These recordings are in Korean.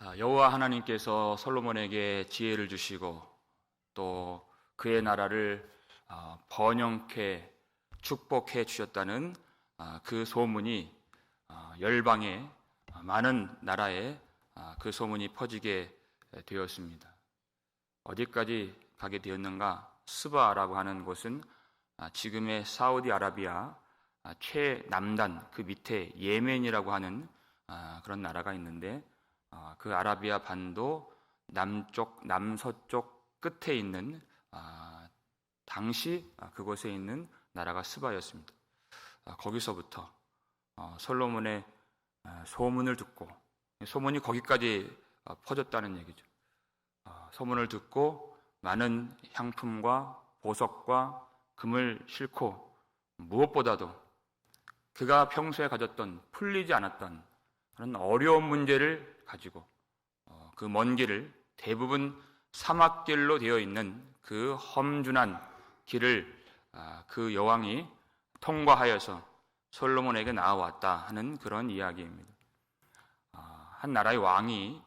여호와 하나님께서 솔로몬에게 지혜를 주시고 또 그의 나라를 번영케 축복해 주셨다는 그 소문이 열방의 많은 나라에 그 소문이 퍼지게 되었습니다. 어디까지 가게 되었는가? 스바라고 하는 곳은 지금의 사우디아라비아 최남단 그 밑에 예멘이라고 하는 그런 나라가 있는데 그 아라비아 반도 남서쪽 끝에 있는 당시 그곳에 있는 나라가 스바였습니다. 거기서부터 솔로몬의 소문을 듣고, 소문이 거기까지 퍼졌다는 얘기죠. 소문을 듣고 많은 향품과 보석과 금을 싣고 무엇보다도 그가 평소에 가졌던 풀리지 않았던 그런 어려운 문제를 가지고 그 먼 길을, 대부분 사막길로 되어 있는 그 험준한 길을 그 여왕이 통과하여서 솔로몬에게 나아왔다 하는 그런 이야기입니다. 한 나라의 왕이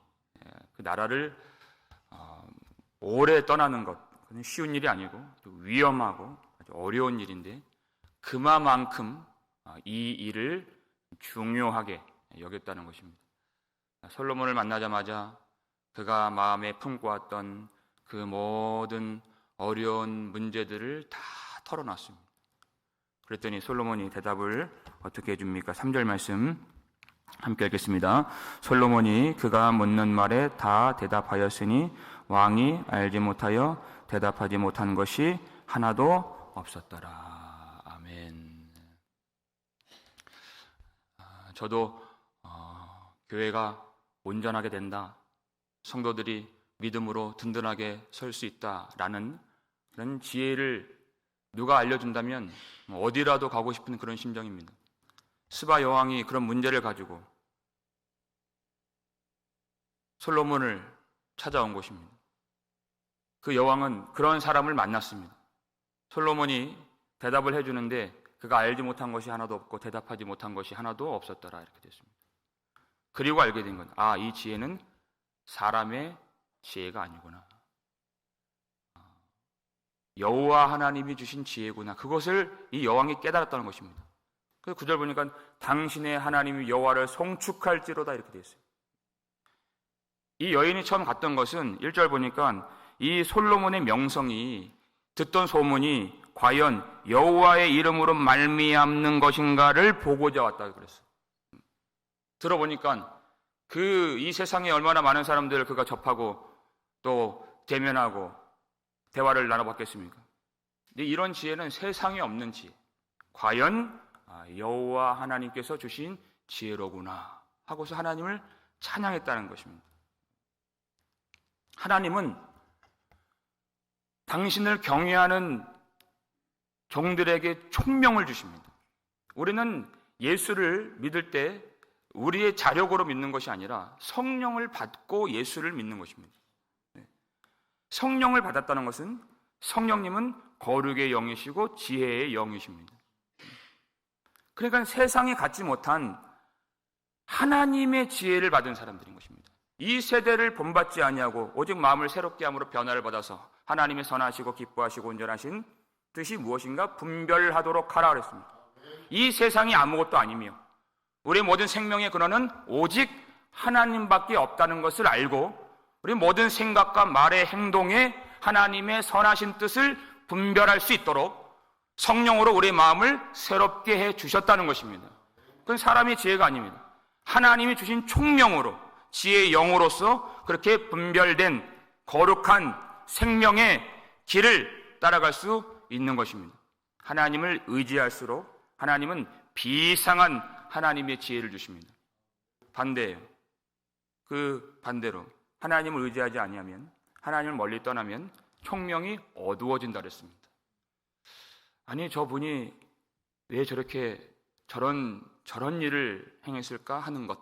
그 나라를 오래 떠나는 것, 그건 쉬운 일이 아니고 위험하고 아주 어려운 일인데 그만큼 이 일을 중요하게 여겼다는 것입니다. 솔로몬을 만나자마자 그가 마음에 품고 왔던 그 모든 어려운 문제들을 다 털어놨습니다. 그랬더니 솔로몬이 대답을 어떻게 해줍니까? 3절 말씀 함께 읽겠습니다. 솔로몬이 그가 묻는 말에 다 대답하였으니 왕이 알지 못하여 대답하지 못한 것이 하나도 없었더라. 아멘. 저도 교회가 온전하게 된다, 성도들이 믿음으로 든든하게 설 수 있다라는 그런 지혜를 누가 알려준다면 어디라도 가고 싶은 그런 심정입니다. 스바 여왕이 그런 문제를 가지고 솔로몬을 찾아온 것입니다. 그 여왕은 그런 사람을 만났습니다. 솔로몬이 대답을 해주는데 그가 알지 못한 것이 하나도 없고 대답하지 못한 것이 하나도 없었더라, 이렇게 됐습니다. 그리고 알게 된 건, 이 지혜는 사람의 지혜가 아니구나, 여호와 하나님이 주신 지혜구나, 그것을 이 여왕이 깨달았다는 것입니다. 그래서 9절 보니까 당신의 하나님이 여호와를 송축할지로다, 이렇게 되어 있어요. 이 여인이 처음 갔던 것은 1절 보니까 이 솔로몬의 명성이, 듣던 소문이 과연 여호와의 이름으로 말미암는 것인가를 보고자 왔다고 그랬어요. 들어보니까 이 세상에 얼마나 많은 사람들을 그가 접하고 또 대면하고 대화를 나눠봤겠습니까? 근데 이런 지혜는 세상에 없는 지혜, 과연 여호와 하나님께서 주신 지혜로구나 하고서 하나님을 찬양했다는 것입니다. 하나님은 당신을 경외하는 종들에게 총명을 주십니다. 우리는 예수를 믿을 때 우리의 자력으로 믿는 것이 아니라 성령을 받고 예수를 믿는 것입니다. 성령을 받았다는 것은 성령님은 거룩의 영이시고 지혜의 영이십니다. 그러니까 세상에 갖지 못한 하나님의 지혜를 받은 사람들인 것입니다. 이 세대를 본받지 아니하고 오직 마음을 새롭게 함으로 변화를 받아서 하나님의 선하시고 기뻐하시고 온전하신 뜻이 무엇인가 분별하도록 하라 그랬습니다. 이 세상이 아무것도 아니며 우리의 모든 생명의 근원은 오직 하나님밖에 없다는 것을 알고 우리 모든 생각과 말의 행동에 하나님의 선하신 뜻을 분별할 수 있도록 성령으로 우리의 마음을 새롭게 해 주셨다는 것입니다. 그건 사람의 지혜가 아닙니다. 하나님이 주신 총명으로 지혜의 영으로서 그렇게 분별된 거룩한 생명의 길을 따라갈 수 있는 것입니다. 하나님을 의지할수록 하나님은 비상한 하나님의 지혜를 주십니다. 반대예요. 그 반대로 하나님을 의지하지 아니하면, 하나님을 멀리 떠나면 총명이 어두워진다 그랬습니다. 아니, 저분이 왜 저렇게 저런 일을 행했을까 하는 것,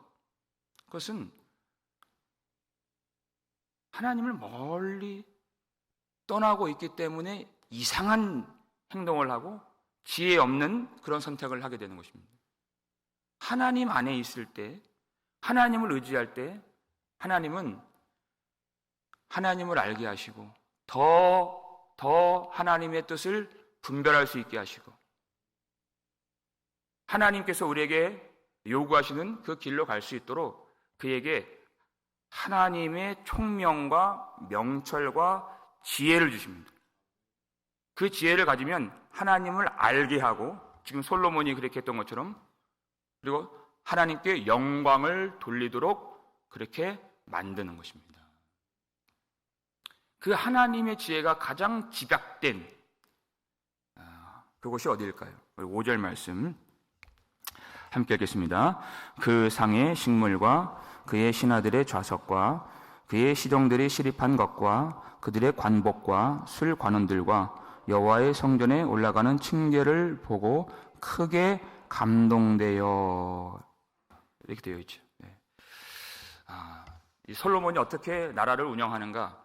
그것은 하나님을 멀리 떠나고 있기 때문에 이상한 행동을 하고 지혜 없는 그런 선택을 하게 되는 것입니다. 하나님 안에 있을 때, 하나님을 의지할 때 하나님은 하나님을 알게 하시고 더 하나님의 뜻을 분별할 수 있게 하시고 하나님께서 우리에게 요구하시는 그 길로 갈 수 있도록 그에게 하나님의 총명과 명철과 지혜를 주십니다. 그 지혜를 가지면 하나님을 알게 하고 지금 솔로몬이 그렇게 했던 것처럼 그리고 하나님께 영광을 돌리도록 그렇게 만드는 것입니다. 그 하나님의 지혜가 가장 집약된 그곳이 어디일까요? 5절 말씀 함께 읽겠습니다. 그 상의 식물과 그의 신하들의 좌석과 그의 시종들이 시립한 것과 그들의 관복과 술 관원들과 여호와의 성전에 올라가는 층계를 보고 크게 감동되어 이렇게 되어 있죠. 네. 이 솔로몬이 어떻게 나라를 운영하는가?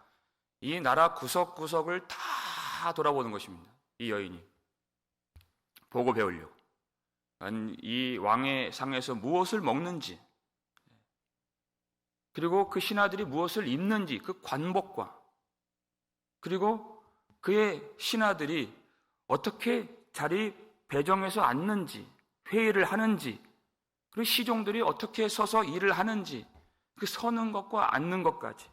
이 나라 구석구석을 다 돌아보는 것입니다. 이 여인이 보고 배우려고. 이 왕의 상에서 무엇을 먹는지, 그리고 그 신하들이 무엇을 입는지, 그 관복과, 그리고 그의 신하들이 어떻게 자리 배정해서 앉는지, 회의를 하는지, 그리고 시종들이 어떻게 서서 일을 하는지, 그 서는 것과 앉는 것까지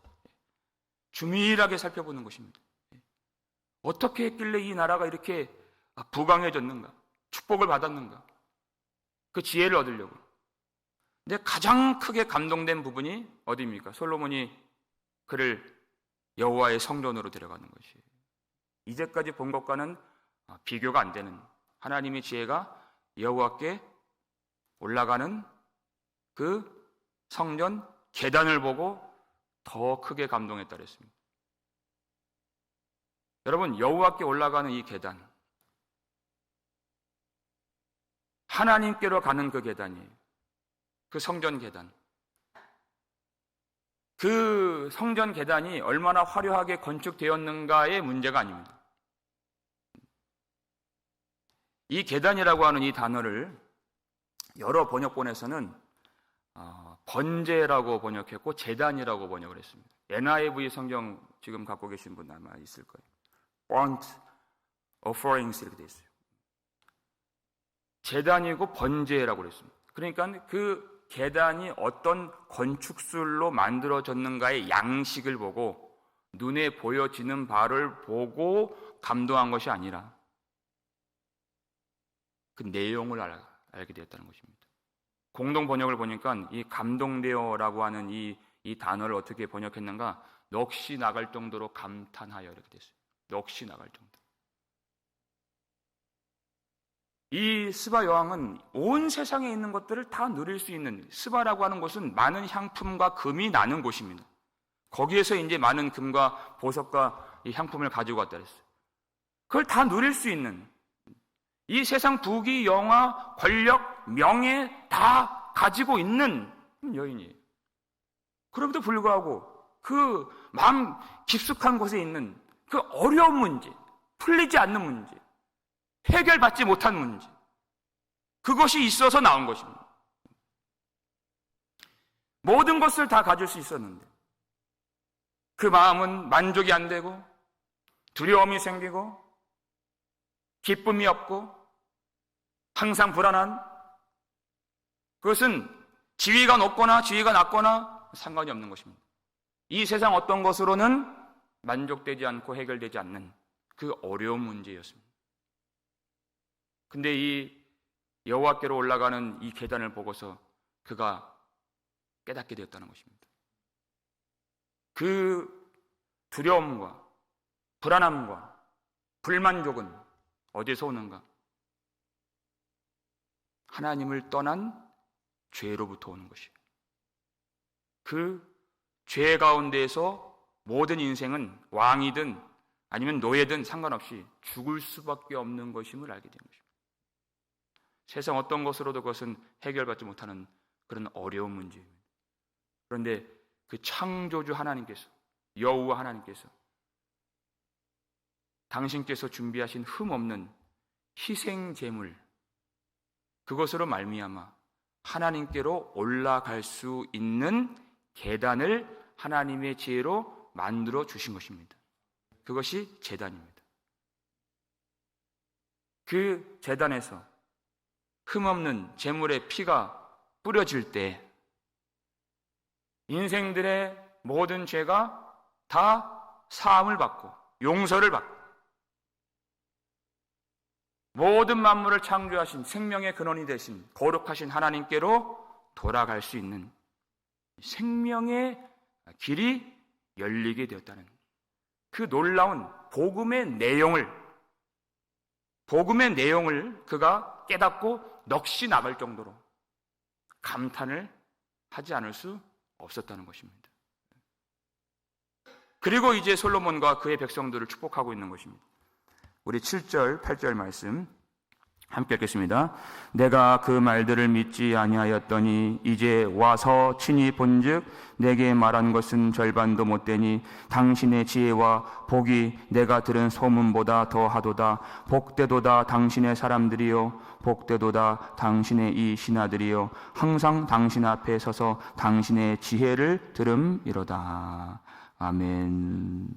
주밀하게 살펴보는 것입니다. 어떻게 했길래 이 나라가 이렇게 부강해졌는가, 축복을 받았는가, 그 지혜를 얻으려고. 근데 가장 크게 감동된 부분이 어디입니까? 솔로몬이 그를 여호와의 성전으로 데려가는 것이에요. 이제까지 본 것과는 비교가 안 되는 하나님의 지혜가 여호와께 올라가는 그 성전 계단을 보고 더 크게 감동했다 그랬습니다. 여러분, 여호와께 올라가는 이 계단, 하나님께로 가는 그 계단이에요. 그 성전 계단. 그 성전 계단이 얼마나 화려하게 건축되었는가의 문제가 아닙니다. 이 계단이라고 하는 이 단어를 여러 번역본에서는 번제라고 번역했고 제단이라고 번역을 했습니다. NIV 성경 지금 갖고 계신 분 아마 있을 거예요. burnt offerings 이렇게 되어 있어요. 제단이고 번제라고 그랬습니다. 그러니까 그 계단이 어떤 건축술로 만들어졌는가의 양식을 보고 눈에 보여지는 바를 보고 감동한 것이 아니라 그 내용을 알게 되었다는 것입니다. 공동 번역을 보니까 이 감동되어라고 하는 이 단어를 어떻게 번역했는가? 넋이 나갈 정도로 감탄하여 이렇게 됐어요. 넋이 나갈 정도. 이 스바 여왕은 온 세상에 있는 것들을 다 누릴 수 있는, 스바라고 하는 곳은 많은 향품과 금이 나는 곳입니다. 거기에서 이제 많은 금과 보석과 이 향품을 가지고 왔다 그랬어요. 그걸 다 누릴 수 있는, 이 세상 부귀, 영화, 권력, 명예 다 가지고 있는 여인이에요. 그럼에도 불구하고 그 마음 깊숙한 곳에 있는 그 어려운 문제, 풀리지 않는 문제, 해결받지 못한 문제, 그것이 있어서 나온 것입니다. 모든 것을 다 가질 수 있었는데 그 마음은 만족이 안 되고 두려움이 생기고 기쁨이 없고 항상 불안한, 그것은 지위가 높거나 지위가 낮거나 상관이 없는 것입니다. 이 세상 어떤 것으로는 만족되지 않고 해결되지 않는 그 어려운 문제였습니다. 근데 이 여호와께로 올라가는 이 계단을 보고서 그가 깨닫게 되었다는 것입니다. 그 두려움과 불안함과 불만족은 어디서 오는가? 하나님을 떠난 죄로부터 오는 것이에요. 그 죄 가운데에서 모든 인생은 왕이든 아니면 노예든 상관없이 죽을 수밖에 없는 것임을 알게 된 것입니다. 세상 어떤 것으로도 그것은 해결받지 못하는 그런 어려운 문제입니다. 그런데 그 창조주 하나님께서, 여호와 하나님께서 당신께서 준비하신 흠없는 희생 제물, 그것으로 말미암아 하나님께로 올라갈 수 있는 계단을 하나님의 지혜로 만들어 주신 것입니다. 그것이 제단입니다. 그 제단에서 흠없는 제물의 피가 뿌려질 때 인생들의 모든 죄가 다 사함을 받고 용서를 받고 모든 만물을 창조하신 생명의 근원이 되신 거룩하신 하나님께로 돌아갈 수 있는 생명의 길이 열리게 되었다는 그 놀라운 복음의 내용을 그가 깨닫고 넋이 나갈 정도로 감탄을 하지 않을 수 없었다는 것입니다. 그리고 이제 솔로몬과 그의 백성들을 축복하고 있는 것입니다. 우리 7절, 8절 말씀 함께 읽겠습니다. 내가 그 말들을 믿지 아니하였더니 이제 와서 친히 본즉 내게 말한 것은 절반도 못되니 당신의 지혜와 복이 내가 들은 소문보다 더하도다. 복되도다 당신의 사람들이요 복되도다 당신의 이 신하들이요 항상 당신 앞에 서서 당신의 지혜를 들음이로다. 아멘.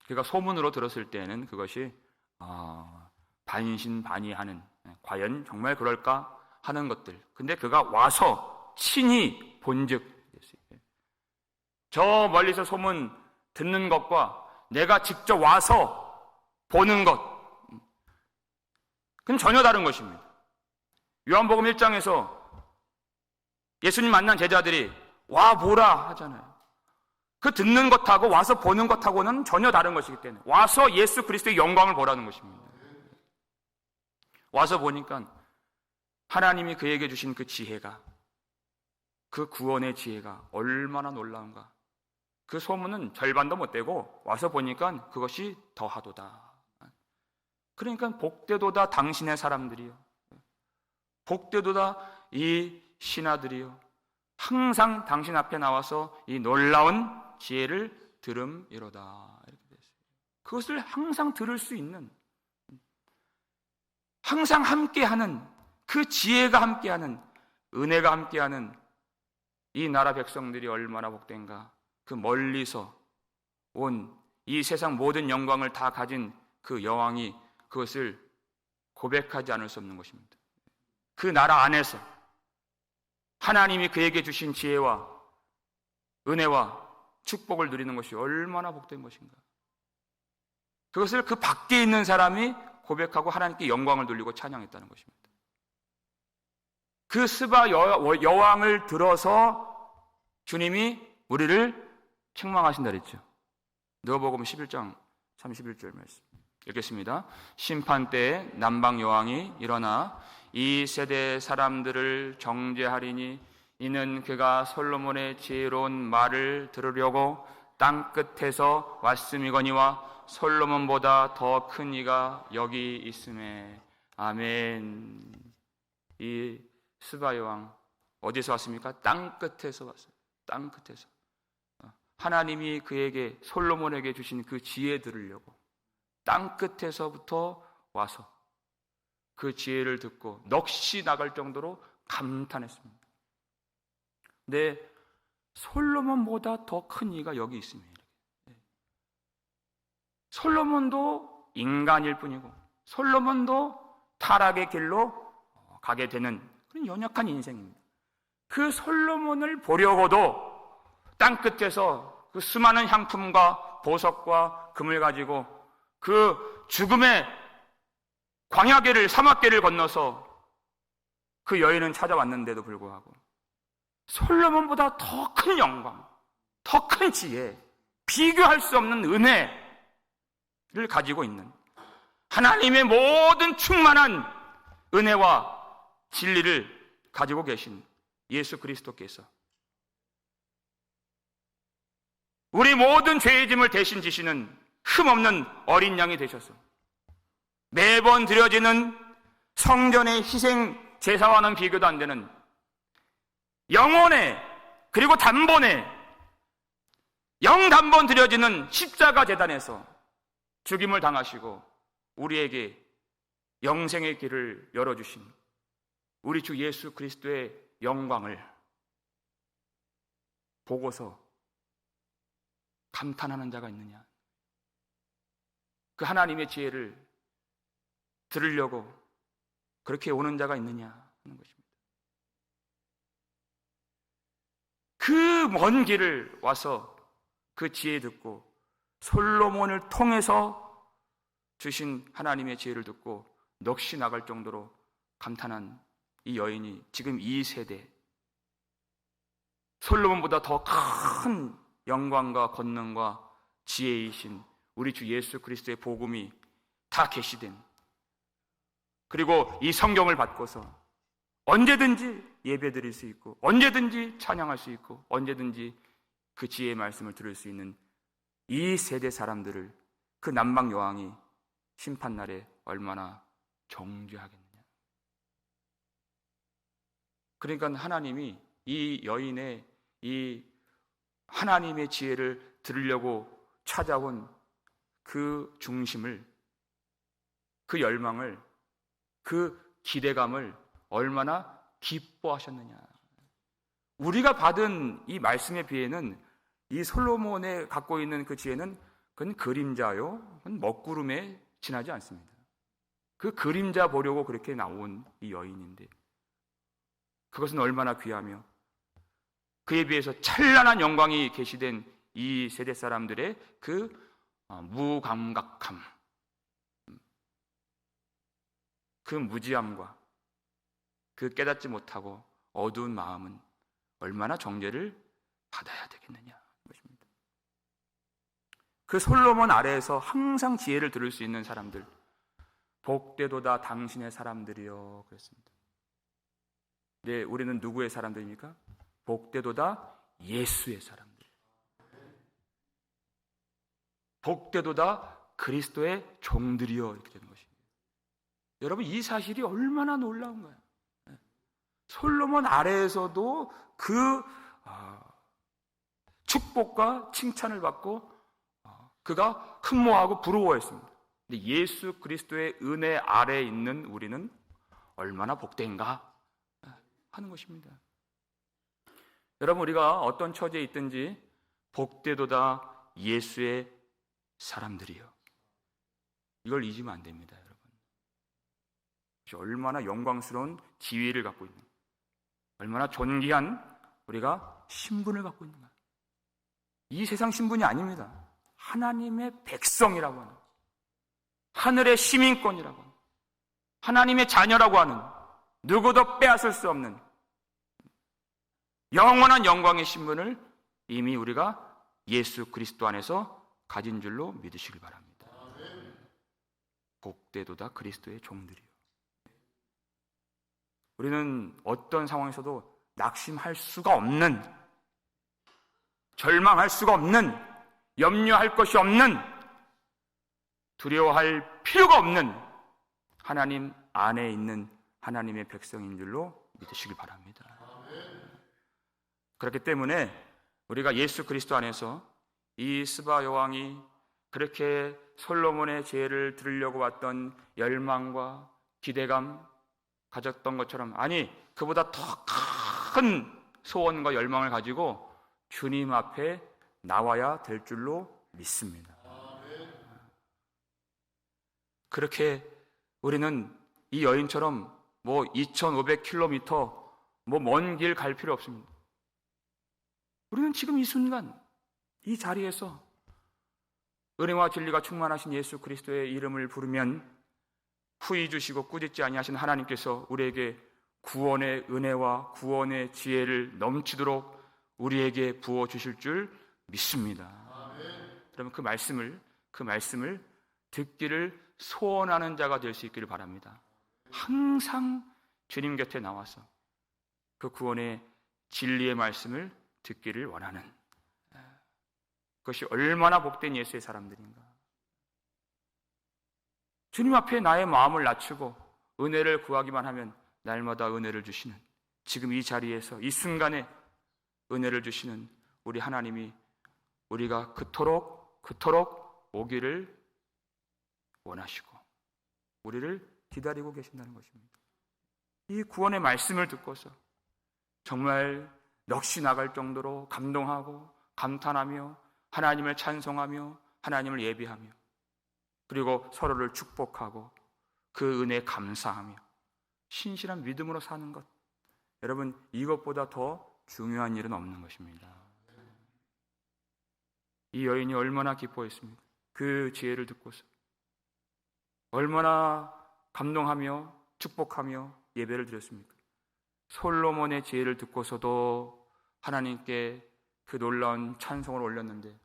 그가 소문으로 들었을 때는 그것이 반신반의하는, 과연 정말 그럴까 하는 것들. 근데 그가 와서 친히 본즉, 저 멀리서 소문 듣는 것과 내가 직접 와서 보는 것, 그건 전혀 다른 것입니다. 요한복음 1장에서 예수님 만난 제자들이 와 보라 하잖아요. 그 듣는 것하고 와서 보는 것하고는 전혀 다른 것이기 때문에 와서 예수 그리스도의 영광을 보라는 것입니다. 와서 보니까 하나님이 그에게 주신 그 지혜가, 그 구원의 지혜가 얼마나 놀라운가. 그 소문은 절반도 못 되고 와서 보니까 그것이 더하도다. 그러니까 복되도다 당신의 사람들이요 복되도다 이 신하들이요 항상 당신 앞에 나와서 이 놀라운 지혜를 들음이로다. 이렇게 됐어요. 그것을 항상 들을 수 있는, 항상 함께하는, 그 지혜가 함께하는, 은혜가 함께하는 이 나라 백성들이 얼마나 복된가. 그 멀리서 온 이 세상 모든 영광을 다 가진 그 여왕이 그것을 고백하지 않을 수 없는 것입니다. 그 나라 안에서 하나님이 그에게 주신 지혜와 은혜와 축복을 누리는 것이 얼마나 복된 것인가. 그것을 그 밖에 있는 사람이 고백하고 하나님께 영광을 돌리고 찬양했다는 것입니다. 그 스바 여왕을 들어서 주님이 우리를 책망하신다 그랬죠. 누가복음 11장 31절 말씀 읽겠습니다. 심판 때에 남방 여왕이 일어나 이 세대 사람들을 정죄하리니 이는 그가 솔로몬의 지혜로운 말을 들으려고 땅 끝에서 왔음이거니와 솔로몬보다 더 큰 이가 여기 있음에. 아멘. 이 스바 여왕 어디서 왔습니까? 땅 끝에서 왔어요. 땅 끝에서. 하나님이 그에게 솔로몬에게 주신 그 지혜 들으려고 땅 끝에서부터 와서 그 지혜를 듣고 넋이 나갈 정도로 감탄했습니다. 네, 솔로몬보다 더 큰 이가 여기 있습니다. 솔로몬도 인간일 뿐이고 솔로몬도 타락의 길로 가게 되는 그런 연약한 인생입니다. 그 솔로몬을 보려고도 땅 끝에서 그 수많은 향품과 보석과 금을 가지고 그 죽음의 광야길을, 사막길을 건너서 그 여인은 찾아왔는데도 불구하고 솔로몬보다 더 큰 영광, 더 큰 지혜, 비교할 수 없는 은혜를 가지고 있는 하나님의 모든 충만한 은혜와 진리를 가지고 계신 예수 그리스도께서 우리 모든 죄의 짐을 대신 지시는 흠없는 어린 양이 되셔서 매번 드려지는 성전의 희생 제사와는 비교도 안 되는 영원의 그리고 단번에 영단번 드려지는 십자가 제단에서 죽임을 당하시고 우리에게 영생의 길을 열어주신 우리 주 예수 그리스도의 영광을 보고서 감탄하는 자가 있느냐? 그 하나님의 지혜를 들으려고 그렇게 오는 자가 있느냐 하는 것입니다. 그 먼 길을 와서 그 지혜 듣고 솔로몬을 통해서 주신 하나님의 지혜를 듣고 넋이 나갈 정도로 감탄한 이 여인이 지금 이 세대 솔로몬보다 더 큰 영광과 권능과 지혜이신 우리 주 예수 그리스도의 복음이 다 계시된, 그리고 이 성경을 받고서 언제든지 예배드릴 수 있고 언제든지 찬양할 수 있고 언제든지 그 지혜의 말씀을 들을 수 있는 이 세대 사람들을 그 남방 여왕이 심판날에 얼마나 정죄하겠느냐. 그러니까 하나님이 이 여인의 이 하나님의 지혜를 들으려고 찾아온 그 중심을, 그 열망을, 그 기대감을 얼마나 기뻐하셨느냐. 우리가 받은 이 말씀의 비애는, 이 솔로몬의 갖고 있는 그 지혜는 그건 그림자요, 그건 먹구름에 지나지 않습니다. 그 그림자 보려고 그렇게 나온 이 여인인데 그것은 얼마나 귀하며 그에 비해서 찬란한 영광이 계시된 이 세대 사람들의 그 무감각함, 그 무지함과 그 깨닫지 못하고 어두운 마음은 얼마나 정죄를 받아야 되겠느냐 것입니다. 그 솔로몬 아래에서 항상 지혜를 들을 수 있는 사람들, 복되도다 당신의 사람들이여 그랬습니다. 네, 우리는 누구의 사람들입니까? 복되도다 예수의 사람들, 복되도다 그리스도의 종들이여 이렇게 되는 것입니다. 여러분, 이 사실이 얼마나 놀라운가요? 솔로몬 아래에서도 그 축복과 칭찬을 받고 그가 흠모하고 부러워했습니다. 근데 예수 그리스도의 은혜 아래에 있는 우리는 얼마나 복된가 하는 것입니다. 여러분, 우리가 어떤 처지에 있든지 복되도다 예수의 사람들이요, 이걸 잊으면 안 됩니다. 여러분, 얼마나 영광스러운 지위를 갖고 있는, 얼마나 존귀한 우리가 신분을 갖고 있는가. 이 세상 신분이 아닙니다. 하나님의 백성이라고 하는, 하늘의 시민권이라고 하는, 하나님의 자녀라고 하는, 누구도 빼앗을 수 없는 영원한 영광의 신분을 이미 우리가 예수 그리스도 안에서 가진 줄로 믿으시길 바랍니다. 복되도다 그리스도의 종들이요. 우리는 어떤 상황에서도 낙심할 수가 없는, 절망할 수가 없는, 염려할 것이 없는, 두려워할 필요가 없는 하나님 안에 있는 하나님의 백성인 줄로 믿으시길 바랍니다. 그렇기 때문에 우리가 예수 그리스도 안에서 이 스바 여왕이 그렇게 솔로몬의 지혜를 들으려고 왔던 열망과 기대감 가졌던 것처럼, 아니 그보다 더 큰 소원과 열망을 가지고 주님 앞에 나와야 될 줄로 믿습니다. 그렇게 우리는 이 여인처럼 2500km 먼 길 갈 필요 없습니다. 우리는 지금 이 순간 이 자리에서 은혜와 진리가 충만하신 예수 그리스도의 이름을 부르면 후히 주시고 꾸짖지 아니하신 하나님께서 우리에게 구원의 은혜와 구원의 지혜를 넘치도록 우리에게 부어주실 줄 믿습니다. 그러면 그 말씀을 듣기를 소원하는 자가 될 수 있기를 바랍니다. 항상 주님 곁에 나와서 그 구원의 진리의 말씀을 듣기를 원하는, 그것이 얼마나 복된 예수의 사람들인가. 주님 앞에 나의 마음을 낮추고 은혜를 구하기만 하면 날마다 은혜를 주시는, 지금 이 자리에서 이 순간에 은혜를 주시는 우리 하나님이 우리가 그토록 오기를 원하시고 우리를 기다리고 계신다는 것입니다. 이 구원의 말씀을 듣고서 정말 넋이 나갈 정도로 감동하고 감탄하며 하나님을 찬송하며 하나님을 예배하며 그리고 서로를 축복하고 그 은혜에 감사하며 신실한 믿음으로 사는 것, 여러분 이것보다 더 중요한 일은 없는 것입니다. 이 여인이 얼마나 기뻐했습니까? 그 지혜를 듣고서 얼마나 감동하며 축복하며 예배를 드렸습니까? 솔로몬의 지혜를 듣고서도 하나님께 그 놀라운 찬송을 올렸는데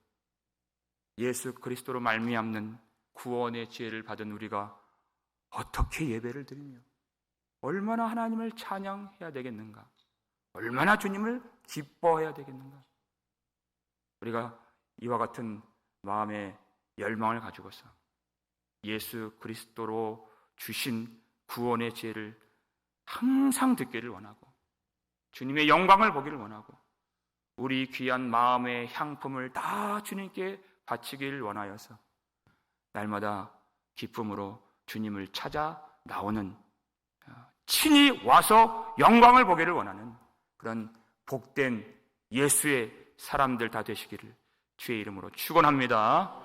예수 그리스도로 말미암는 구원의 지혜를 받은 우리가 어떻게 예배를 드리며 얼마나 하나님을 찬양해야 되겠는가? 얼마나 주님을 기뻐해야 되겠는가? 우리가 이와 같은 마음의 열망을 가지고서 예수 그리스도로 주신 구원의 지혜를 항상 듣기를 원하고 주님의 영광을 보기를 원하고 우리 귀한 마음의 향품을 다 주님께 바치기를 원하여서 날마다 기쁨으로 주님을 찾아 나오는, 친히 와서 영광을 보기를 원하는 그런 복된 예수의 사람들 다 되시기를 주의 이름으로 축원합니다.